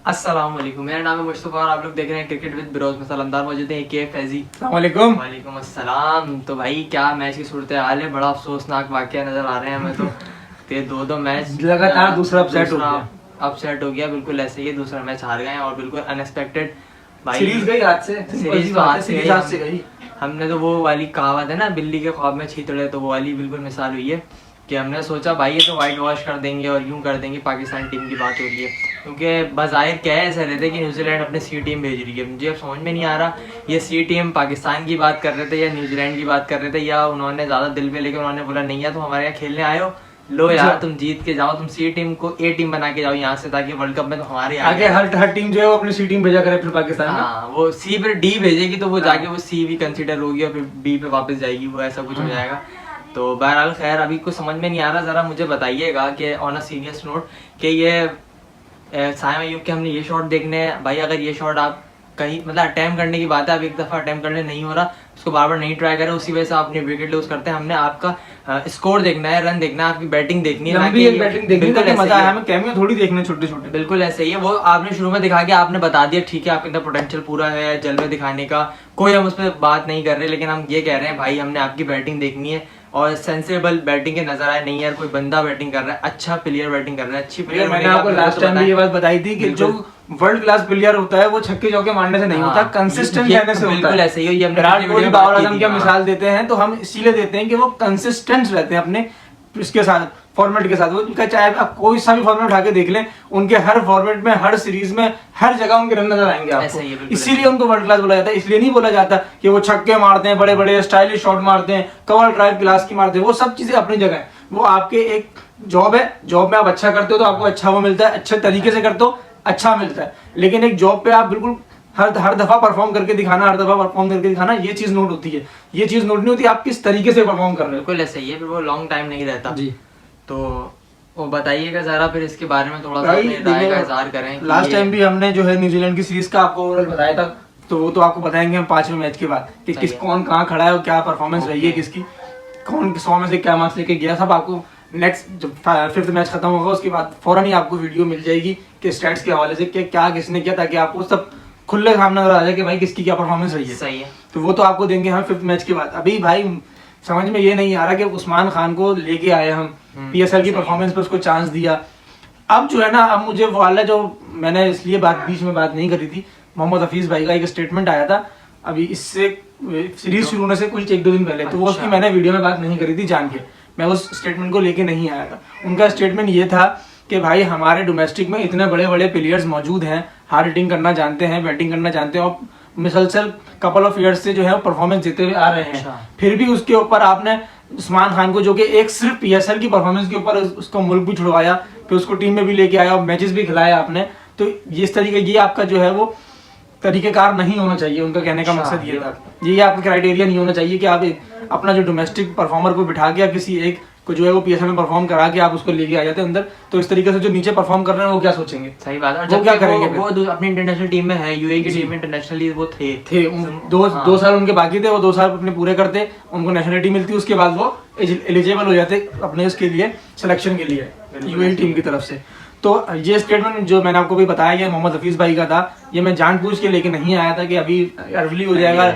अस्सलाम वालेकुम, मेरा नाम है मुस्तफ़ा और आप लोग देख रहे हैं क्रिकेट विद बिरोज में सलामदार मौजूद है के फैजी। वालेकुम वालेकुम अस्सलाम। तो भाई क्या मैच की सूरत हाल है, बड़ा अफसोसनाक वाकया नजर आ रहे हैं हमें तो दो मैच लगातार दूसरा अपसेट हो गया। बिल्कुल ऐसे ही दूसरा मैच हार गए और बिल्कुल अनएक्सपेक्टेड भाई सीरीज गई हाथ से। सीरीज तो हाथ से गई। हमने तो वो वाली कहावत है ना, बिल्ली के ख्वाब में छींतड़े, तो वो वाली बिल्कुल मिसाल हुई है कि हमने सोचा भाई ये तो वाइट वॉश कर देंगे और यूं कर देंगे। पाकिस्तान टीम की बात हो रही है क्योंकि बज़ाहिर क्या है, ऐसा रहता है कि न्यूजीलैंड अपने सी टीम भेज रही है। मुझे अब समझ में नहीं आ रहा ये सी टीम पाकिस्तान की बात कर रहे थे या न्यूजीलैंड की बात कर रहे थे, या उन्होंने ज़्यादा दिल में लेकर उन्होंने बोला नहीं है तुम हमारे यहाँ खेलने आए हो, लो यार तुम जीत के जाओ, तुम सी टीम को ए टीम बना के जाओ यहाँ से, ताकि वर्ल्ड कप में तो हमारे आगे हर टीम जो है वो अपनी सी टीम भेजा करे फिर पाकिस्तान। हाँ, वो सी पे डी भेजेगी तो वो जाके वो सी भी कंसीडर होगी और फिर बी पे वापस जाएगी, वो ऐसा कुछ हो जाएगा। तो बहरहाल खैर अभी कुछ समझ में नहीं आ रहा, ज़रा मुझे बताइएगा कि ऑन अ सीरियस नोट कि ये साइम अय्यूब के हमने ये शॉट देखने हैं भाई, अगर ये शॉट आप कहीं मतलब अटैम्प्ट करने की बात है, आप एक दफ़ा अटैम्प्ट करने नहीं हो रहा, उसको बार बार नहीं ट्राई करें, उसी वजह से आपने विकेट लूज करते हैं। हमने आपका स्कोर देखना है, रन देखना है, आपकी बैटिंग देखनी है, बैटिंग देखनी है, मजा है हमें, कैमियो थोड़ी देखने छोटे छोटे। बिल्कुल ऐसे ही है, वो आपने शुरू में दिखा के आपने बता दिया ठीक है आपके अंदर पोटेंशियल पूरा है जलवे दिखाने का, कोई हम उस पर बात नहीं कर रहे, लेकिन हम ये कह रहे हैं भाई हमने आपकी बैटिंग देखनी है और सेंसेबल बैटिंग के नजर आए। नहीं यार कोई बंदा बैटिंग कर रहा है, अच्छा प्लेयर बैटिंग कर रहा है, अच्छी प्लेयर। मैंने आपको लास्ट टाइम भी ये बात बताई थी कि जो वर्ल्ड क्लास प्लेयर होता है वो छक्के चौके मारने से नहीं होता, कंसिस्टेंट रहने से होता है। ऐसे ही विराट कोहली बाबर आजम की मिसाल देते हैं तो हम इसीलिए देते हैं कि वो कंसिस्टेंट रहते हैं अपने इसके साथ, फॉर्मेट के साथ। वो उनका चाहे आप कोई सा भी फॉर्मेट उठा के देख लें, उनके हर फॉर्मेट में, हर सीरीज में, हर जगह उनके रन नजर आएंगे आपको। इसीलिए उनको वर्ल्ड क्लास बोला जाता है। इसलिए नहीं बोला जाता कि वो छक्के मारते हैं, बड़े बड़े स्टाइलिश शॉट मारते हैं, कवर ड्राइव क्लास की मारते हैं, वो सब चीजें अपनी जगह है। वो आपके एक जॉब है, जॉब में आप अच्छा करते हो तो आपको अच्छा वो मिलता है, अच्छे तरीके से करते हो अच्छा मिलता है। लेकिन एक जॉब पे आप बिल्कुल हर दफा परफॉर्म करके दिखाना, हर दफा परफॉर्म करके दिखाना, ये चीज नोट होती है। ये चीज नोट नहीं होती आप किस तरीके से परफॉर्म कर रहे हो। बिल्कुल ऐसे ही है, वो लॉन्ग टाइम नहीं रहता जी। तो वो बताइएगा जरा फिर इसके बारे में थोड़ा सा अपनी राय का इज़हार करें। लास्ट टाइम भी हमने जो है न्यूजीलैंड की सीरीज का आपको ओवरऑल बताया था, तो वो तो आपको बताएंगे हम 5वें मैच के बाद कि किस कौन कहाँ खड़ा है और क्या परफॉर्मेंस रही है किसकी, कौन 100 में से क्या मार्क्स लेके गया, सब आपको नेक्स्ट जब 5th मैच खत्म होगा उसके बाद फौरन ही आपको वीडियो मिल जाएगी कि स्टैट्स के हवाले से क्या किसने किया, ताकि आपको सब खुले सामने नजर आ जाए कि भाई किसकी क्या परफॉर्मेंस रही है। सही है, तो वो तो आपको देंगे हम 5th मैच के बाद। अभी भाई समझ में ये नहीं आ रहा कि उस्मान खान को लेके आए हम, पीएसएल की परफॉर्मेंस पे उसको चांस दिया। अब जो है ना, अब मुझे वो वाला जो मैंने इसलिए बीच में बात नहीं करी थी, मोहम्मद हफीज भाई का एक स्टेटमेंट आया था अभी इससे सीरीज शुरू होने से कुछ 1-2 दिन पहले, तो वो उसकी मैंने वीडियो में बात नहीं करी थी जान के, मैं उस स्टेटमेंट को लेके नहीं आया था। उनका स्टेटमेंट ये था कि भाई हमारे डोमेस्टिक में इतने बड़े बड़े प्लेयर्स मौजूद हैं, हार्ड हिटिंग करना जानते हैं, बैटिंग करना जानते हैं और मिसलसल कपल ऑफ ईयर्स से जो है परफॉर्मेंस देते हुए आ रहे हैं। फिर भी उसके ऊपर आपने उस्मान खान को, जो कि एक सिर्फ पीएसएल की परफॉर्मेंस के ऊपर उसको मुल्क भी छुड़वाया, फिर उसको टीम में भी लेके आया और मैचेस भी खिलाया आपने, तो इस तरीके ये आपका जो है वो तरीकेकार नहीं होना चाहिए। उनका कहने का मकसद ये था, ये आपका क्राइटेरिया नहीं होना चाहिए कि आप अपना जो डोमेस्टिक परफॉर्मर को बिठा के किसी एक को जो है वो पीएसएल में परफॉर्म करा के आप उसको लेके आ जाते हैं अंदर, तो इस तरीके से जो नीचे परफॉर्म कर रहे हैं वो क्या सोचेंगे। सही बात है, वो क्या करेंगे वो अपनी इंटरनेशनल टीम में है, यूएई की टीम में इंटरनेशनली वो थे 2 साल उनके बाकी थे, वो 2 साल अपने पूरे करते, उनको नेशनलिटी मिलती, उसके बाद वो एलिजिबल हो जाते अपने उसके लिए सिलेक्शन के लिए यूएई टीम की तरफ से। तो ये स्टेटमेंट जो मैंने आपको भी बताया ये मोहम्मद हफीज भाई का था, ये मैं जानबूझ के लेके नहीं आया था कि अभी अर्ली हो जाएगा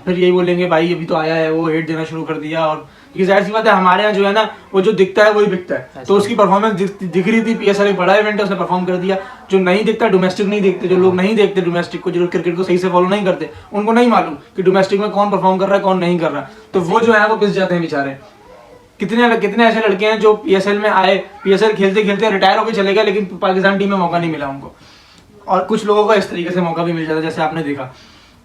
फिर यही बोलेंगे भाई अभी तो आया है, वो हेट देना शुरू कर दिया। और जाहिर सी बात है हमारे यहाँ जो है ना वो जो दिखता है वही बिकता है, तो उसकी परफॉर्मेंस दिख रही थी, पीएसएल एक बड़ा इवेंट है उसने परफॉर्म कर दिया। जो नहीं दिखता, डोमेस्टिक नहीं देखते, जो लोग नहीं देखते डोमेस्टिक को, जो क्रिकेट को सही से फॉलो नहीं करते, उनको नहीं मालूम कि डोमेस्टिक में कौन परफॉर्म कर रहा है कौन नहीं कर रहा, तो वो जो है वो पिस जाते हैं बेचारे। कितने ऐसे लड़के हैं जो पीएसएल में आए, पीएसएल खेलते खेलते रिटायर होकर चले गए, लेकिन पाकिस्तान टीम में मौका नहीं मिला उनको, और कुछ लोगों को इस तरीके से मौका भी मिल जाता है जैसे आपने देखा।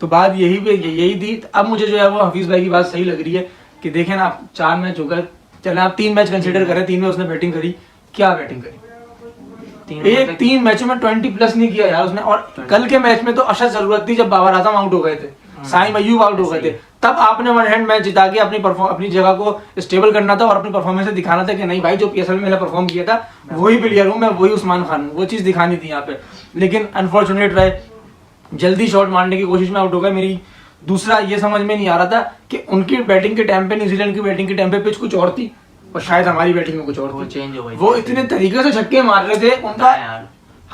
तो बात यही थी। अब मुझे जो है वो हफीज भाई की बात सही लग रही है कि देखें ना, 4 मैच हो गए, चले आप 3 मैच कंसीडर करें, 3 में उसने बैटिंग करी, क्या बैटिंग करी, 3 मैचों में 20+ नहीं किया यार उसने। और कल के मैच में तो अशद जरूरत थी जब बाबर आजम आउट हो गए थे, साइम अय्यूब आउट हो गए थे, तब आपने 1 हैंड मैच जिता के अपनी जगह को स्टेबल करना था और अपनी परफॉर्मेंस से दिखाना था कि नहीं भाई जो पीएसएल में मैंने परफॉर्म किया था वही प्लेयर हूँ मैं, वही उस्मान खान हूँ, वो चीज दिखानी थी यहाँ पे। लेकिन अनफॉर्चुनेट रहे, जल्दी शॉट मारने की कोशिश में आउट हो गए। मेरी दूसरा ये समझ में नहीं आ रहा था कि उनकी बैटिंग के टाइम पे, न्यूजीलैंड की बैटिंग के टाइम पे पिच कुछ और थी और शायद हमारी बैटिंग में कुछ और चेंज हो गई। वो इतने तरीके से छक्के मार रहे थे, उनका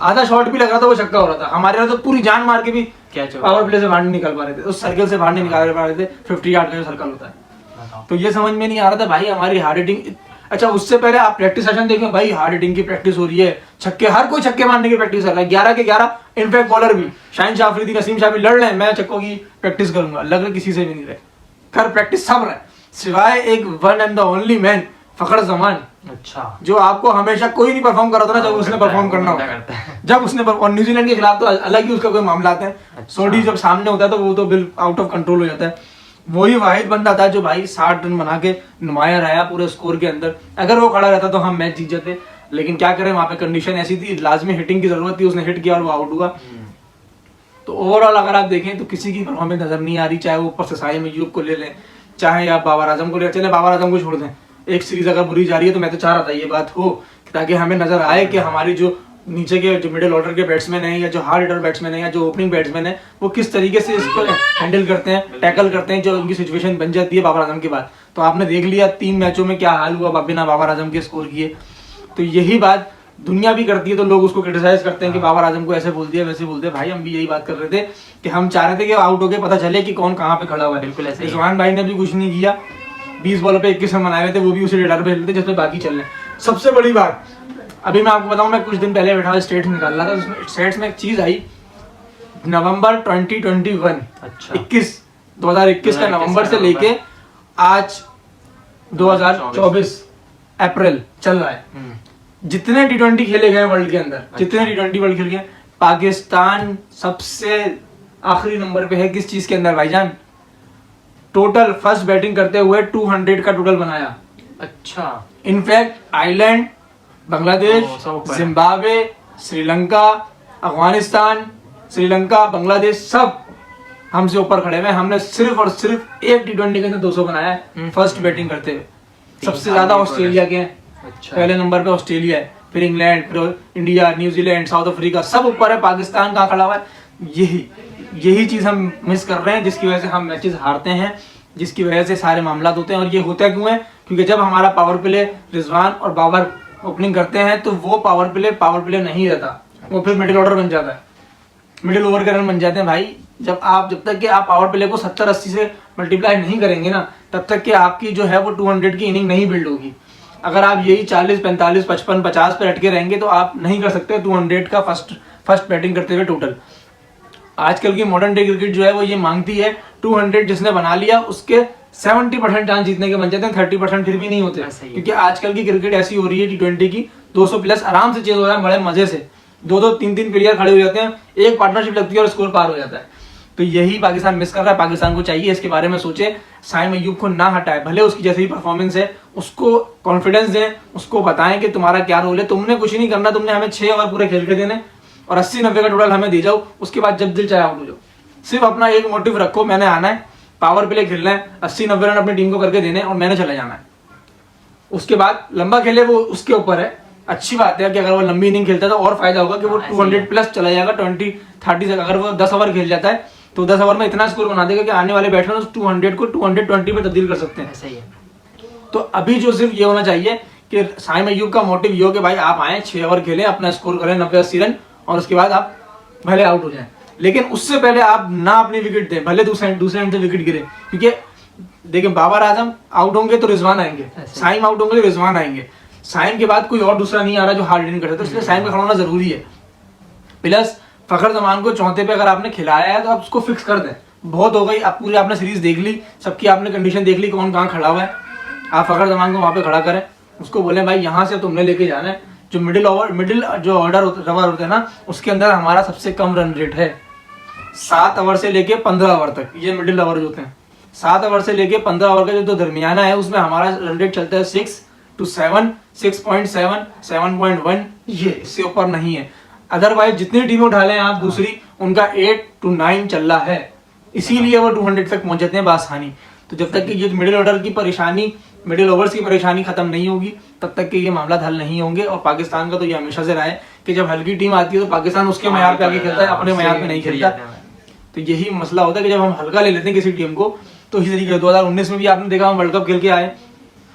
आधा शॉट भी लग रहा था वो छक्का हो रहा था, हमारे यहाँ तो पूरी जान मार के भी कैच हो पावर प्ले से बाहर नहीं निकल पा रहे थे, उस सर्कल से बाहर नहीं निकाल पा रहे थे, 50 यार्ड का जो सर्कल होता है। बताओ। तो ये समझ में नहीं आ रहा था भाई हमारी हार्ड हिटिंग। अच्छा उससे पहले आप प्रैक्टिस सेशन देखें भाई, हार्ड हिटिंग की प्रैक्टिस हो रही है, छक्के, हर कोई छक्के मारने की प्रैक्टिस कर रहा है, 11 के 11। इनफैक्ट बॉलर भी शाहिन शाह अफरीदी, नसीम शाह भी लड़ रहे हैं, मैं छक्कों की प्रैक्टिस करूंगा, लग रहा किसी से भी नहीं रहे, कर प्रैक्टिस सब रहे, सिवाय एक one and the only man Fakhar Zaman, अच्छा, जो आपको हमेशा कोई नहीं परफॉर्म कर रहा था ना, जब उसने परफॉर्म करना होता है, जब उसने और न्यूजीलैंड के खिलाफ तो अलग ही उसका कोई मामला आता है। अच्छा। सोडी जब सामने होता है तो वो तो बिल आउट ऑफ कंट्रोल हो जाता है। वही वाहिद बंदा था जो भाई 60 रन बना के नुमाया रहा पूरे स्कोर के अंदर, अगर वो खड़ा रहता तो हम मैच जीत जाते, लेकिन क्या करें वहां पे कंडीशन ऐसी थी, लाजमी हिटिंग की जरूरत थी, उसने हिट किया और वो आउट हुआ। तो ओवरऑल अगर आप देखें तो किसी की परफॉर्मेंस नजर नहीं आ रही, चाहे वो ऊपर से साइम अय्यूब को ले लें, चाहे आप बाबर आजम को ले, चले बाबर आजम को छोड़ दें, एक सीरीज अगर बुरी जा रही है तो मैं तो चाह रहा था ये बात हो, ताकि हमें नजर आए कि हमारी जो नीचे के जो मिडिल ऑर्डर के बैट्समैन हैं या जो हार्ड हिटर बैट्समैन हैं या जो ओपनिंग बैट्समैन हैं वो किस तरीके से इसको हैंडल करते हैं, टैकल करते हैं, जो उनकी सिचुएशन बन जाती है बाबर आजम के बाद। तो आपने देख लिया 3 मैचों में क्या हाल हुआ बिना बाबर आजम के स्कोर किए। तो यही बात दुनिया भी करती है, तो लोग उसको क्रिटिसाइज करते हैं कि बाबर आजम को ऐसे बोल दिया वैसे बोल दिया। भाई हम भी यही बात कर रहे थे कि हम चाह रहे थे कि आउट होके पता चले कि कौन कहाँ पे खड़ा हुआ है। बिल्कुल ऐसे ही। रिजवान भाई ने भी कुछ नहीं किया, 20 बॉलों पे 21 रन बनाए हुए थे, वो भी उसी रेडार पे खेलते जिसपे बाकी चल रहे हैं। सबसे बड़ी बात अभी मैं आपको बताऊं, मैं कुछ दिन पहले बैठा हुआ स्टेट्स निकाल रहा था, उसमें स्टेट्स में एक चीज आई, नवंबर 2021 अच्छा 2021 का नवंबर से लेके आज 2024 अप्रैल चल रहा है, जितने T20 खेले गए वर्ल्ड के अंदर, जितने T20 वर्ल्ड खेल गए, पाकिस्तान सबसे आखिरी नंबर पे है। किस चीज के अंदर भाईजान? टोटल फर्स्ट बैटिंग करते हुए 200 का टोटल बनाया। अच्छा, इनफैक्ट आइलैंड, बांग्लादेश, सब ऊपर है। जिम्बाब्वे, श्रीलंका, अफगानिस्तान, श्रीलंका, बांग्लादेश सब हमसे ऊपर खड़े हुए। हमने सिर्फ और सिर्फ एक T20 के अंदर 200 बनाया है फर्स्ट बैटिंग करते हुए। सबसे ज्यादा ऑस्ट्रेलिया के हैं, अच्छा, पहले नंबर पे ऑस्ट्रेलिया है, फिर इंग्लैंड, फिर इंडिया, न्यूजीलैंड, साउथ अफ्रीका, सब ऊपर है। पाकिस्तान कहाँ खड़ा हुआ है? यही चीज हम मिस कर रहे हैं, जिसकी वजह से हम मैचेस हारते हैं, जिसकी वजह से सारे मामला होते हैं। और ये होता क्यों है? क्योंकि जब हमारा पावर प्ले रिजवान और बाबर ओपनिंग करते हैं तो वो पावर प्ले नहीं रहता, वो फिर मिडिल ऑर्डर बन जाता है, मिडिल ओवर के रन बन जाते हैं भाई। जब तक कि आप पावर प्ले को 70-80 से मल्टीप्लाई नहीं करेंगे ना, तब तक कि आपकी जो है वो 200 की इनिंग नहीं बिल्ड होगी। अगर आप यही 40, 45, 55, 50 पे अटके रहेंगे तो आप नहीं कर सकते 200 का फर्स्ट बैटिंग करते हुए टोटल। आजकल की मॉडर्न डे क्रिकेट जो है वो ये मांगती है 200 जिसने बना लिया उसके 70% चांस जीतने के बन जाते हैं, 30% फिर भी नहीं होते, क्योंकि आजकल की क्रिकेट ऐसी हो रही है T20 की 200 प्लस आराम से चेज हो रहा है बड़े मजे से, 2-2, 3-3 प्लेयर खड़े हो जाते हैं, एक पार्टनरशिप लगती है और स्कोर पार हो जाता है। तो यही पाकिस्तान मिस कर रहा है। पाकिस्तान को चाहिए इसके बारे में सोचे, साइम अय्यूब को ना हटाए, भले उसकी जैसी परफॉर्मेंस है उसको कॉन्फिडेंस दें, उसको बताएं कि तुम्हारा क्या रोल है, तुमने कुछ नहीं करना, तुमने हमें 6 ओवर पूरे खेल के देने और 80-90 का टोटल हमें दे जाओ, उसके बाद जब दिल चाहे आउट हो जाओ। सिर्फ अपना एक मोटिव रखो, मैंने आना है, पावर प्ले खेलना है, 80-90 रन अपनी टीम को करके देने और मैंने चले जाना है। उसके बाद लंबा खेले वो उसके ऊपर है। अच्छी बात है कि अगर वो लंबी इनिंग खेलता है तो और फायदा होगा कि वो 200 प्लस चला जाएगा 20-30 से। अगर वो 10 ओवर खेल जाता है तो 10 ओवर में इतना स्कोर बना देगा कि आने वाले बैट्समैन उस 200 को 220 में तब्दील कर सकते हैं। सही है। तो अभी जो सिर्फ ये होना चाहिए कि साइम अय्यूब का मोटिव ये हो कि भाई आप आए 6 ओवर खेलें, अपना स्कोर करें 90-80 रन और उसके बाद आप भले आउट हो जाएं, लेकिन उससे पहले आप ना अपनी विकेट दें, भले दूसरे एंड से विकेट गिरे। क्योंकि देखिए बाबर आजम आउट होंगे तो रिजवान आएंगे, साइम आउट होंगे तो रिजवान आएंगे, साइम के बाद कोई और दूसरा नहीं आ रहा जो हार्ड हिटिंग करता है, तो इसलिए साइम का खड़ा होना जरूरी है। प्लस फखर जमान को चौथे पे अगर आपने खिलाया है तो आप उसको फिक्स कर दें, बहुत हो गई। आप पूरी आपने सीरीज देख ली, सबकी आपने कंडीशन देख ली, कौन कहाँ खड़ा हुआ है, आप फखर जमान को वहां पे खड़ा करें, उसको बोले भाई यहाँ से तुमने लेके जाना है। जो मिडिल जो ऑर्डर होते हैं ना, उसके अंदर हमारा सबसे कम रन रेट है 7 ओवर से लेके 15 ओवर तक। ये मिडिल ओवर जो होते हैं 7 ओवर से लेके 15 ओवर का जो दरमियाना है उसमें हमारा रन रेट चलता है 6 to 7, 6.7, 7.1, ये इससे ऊपर नहीं है। अदरवाइज जितनी टीमें उठा लें आप दूसरी, उनका 8 to 9 चल रहा है, इसीलिए वो 200 तक पहुंच जाते हैं बासानी। तो जब तक कि ये मिडिल ऑर्डर की परेशानी, मिडिल ओवर्स की परेशानी खत्म नहीं होगी, तब तक कि ये मामला हल नहीं होंगे। और पाकिस्तान का तो ये हमेशा से रहा है कि जब हल्की टीम आती है तो पाकिस्तान उसके मैयार पे आके खेलता है, अपने मैयार पे नहीं खेलता। तो यही मसला होता है कि जब हम हल्का ले लेते हैं किसी टीम को, तो इसी तरीके 2019 में भी आपने देखा हम वर्ल्ड कप खेल के आए,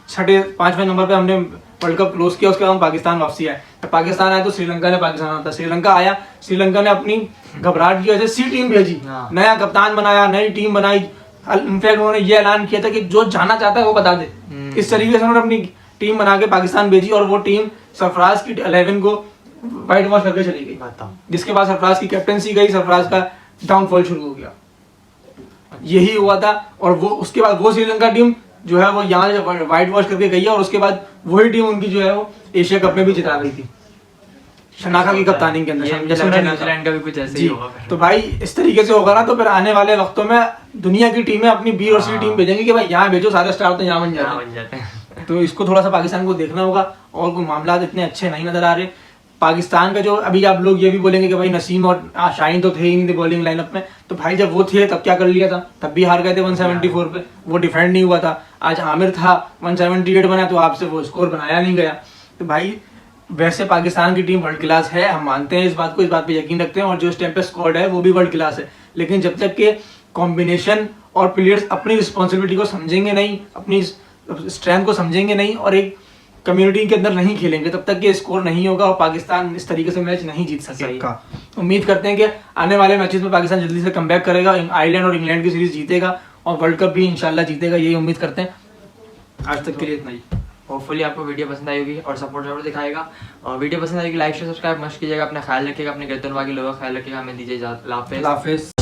6-5वें नंबर पे हमने वर्ल्ड कप क्लोज किया, उसके बाद पाकिस्तान वापसी आए। जब पाकिस्तान आया तो श्रीलंका ने पाकिस्तान आता, श्रीलंका आया, श्रीलंका ने अपनी घबराहट की वजह से सी टीम भेजी, हाँ। नया कप्तान बनाया, नई टीम बनाई। इनफैक्ट उन्होंने ये ऐलान किया था कि जो जाना चाहता है वो बता दे। इस तरीके से उन्होंने अपनी टीम बना के पाकिस्तान भेजी और वो टीम सरफराज की 11 को वाइट वॉश करके चली गई। बताओ। जिसके बाद सरफराज की कैप्टनसी गई, सरफराज का डाउनफॉल शुरू हो गया। यही हुआ था। और वो उसके बाद वो श्रीलंका टीम जो है वो यहाँ से वाइट वॉश करके गई है और उसके बाद वही टीम उनकी जो है वो एशिया कप में भी जिता गई थी, शनाका की कप्तानी के अंदर। ये मुझे लग रहा है न्यूजीलैंड का भी कुछ ऐसे ही जी। होगा फिर। तो भाई इस तरीके से होगा ना तो फिर आने वाले वक्तों में दुनिया की टीमें अपनी बी और सी टीम भेजेंगी कि भाई यहाँ भेजो, सारे स्टार तो यहाँ बन यहाँ जाते बन जाते हैं। हैं। तो इसको थोड़ा सा पाकिस्तान को देखना होगा और कोई मामला इतने अच्छे नहीं नजर आ रहे। पाकिस्तान का जो अभी आप लोग ये भी बोलेंगे कि भाई नसीम और शाहीन तो थे ही नहीं बॉलिंग लाइनअप में, तो भाई जब वो थे तब क्या कर लिया था, तब भी हार गए थे 174 पे, वो डिफेंड नहीं हुआ था। आज आमिर था 178 बना तो आपसे वो स्कोर बनाया नहीं गया। तो भाई वैसे पाकिस्तान की टीम वर्ल्ड क्लास है, हम मानते हैं इस बात को, इस बात पे यकीन रखते हैं, और जो इस टाइम पे स्क्वाड है वो भी वर्ल्ड क्लास है। लेकिन जब तक के कॉम्बिनेशन और प्लेयर्स अपनी रिस्पॉन्सिबिलिटी को समझेंगे नहीं, अपनी स्ट्रेंथ को समझेंगे नहीं और एक कम्युनिटी के अंदर नहीं खेलेंगे, तब तक ये स्कोर नहीं होगा और पाकिस्तान इस तरीके से मैच नहीं जीत सकेगा। उम्मीद करते हैं कि आने वाले मैचेस में पाकिस्तान जल्दी से कमबैक करेगा, आयरलैंड और इंग्लैंड की सीरीज जीतेगा और वर्ल्ड कप भी इंशाल्लाह जीतेगा, यही उम्मीद करते हैं। आज तक के लिए इतना ही। होपफुली आपको वीडियो पसंद आई होगी और सपोर्ट जरूर दिखाएगा। और वीडियो पसंद आएगी लाइक शेयर सब्सक्राइब मस्त कीजिएगा, अपना ख्याल रखिएगा, अपने गिरदन बाकी लोगों का ख्याल रखिएगा। हमें दीजिए इजाज़त। अल्लाह हाफिज़। अल्लाह हाफिज़।